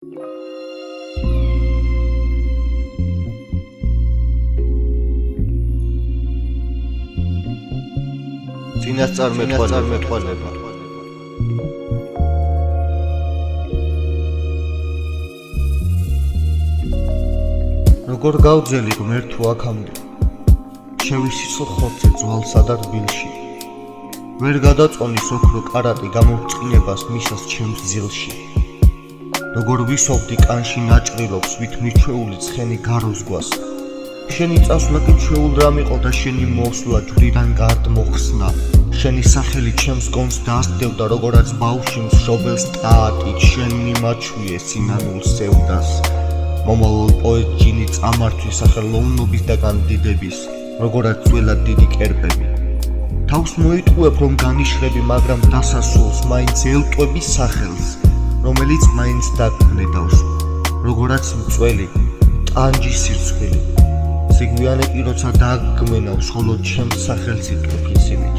წინასწარმეტყველება როგორ გავძელი ღმერთო აქამდე შევისისხლ ხორცე ძვალსა და რბილში ვერ გადაწონი სოქრო კარატი გამოვწყინებას მისას ჩემს ძილში როგორ ვისობდი კანში ნაჭრილობს ვით მიჩვეული ცხენი გაროს გვას შენი წასვლა კი ჩვეულ რამ იყო და შენი მოსვლა ჯვრიდან გადმოხსნა შენი სახელი ჩემს გონს დასდევდა როგორაც ბავშვი მშობელს ტაატით შენ მიმაჩვიე სინანულ სევდას მომავალ პოეტ ჯინი წამართვის სახელოვნობის და განდიდების როგორაც ძველად დიდი კერპები თავს მოიტყუებ რომ განიშრები მაგრამ დასასრულს მაინც ელტვები სახელს რომელიც მაინც დაგქმედავს როგორაც მწველი ტანჯის სირცხვილი სიგვიანე კი როცა დაგგმენავს ხოლო ჩემს სახელს იტყვი ისინი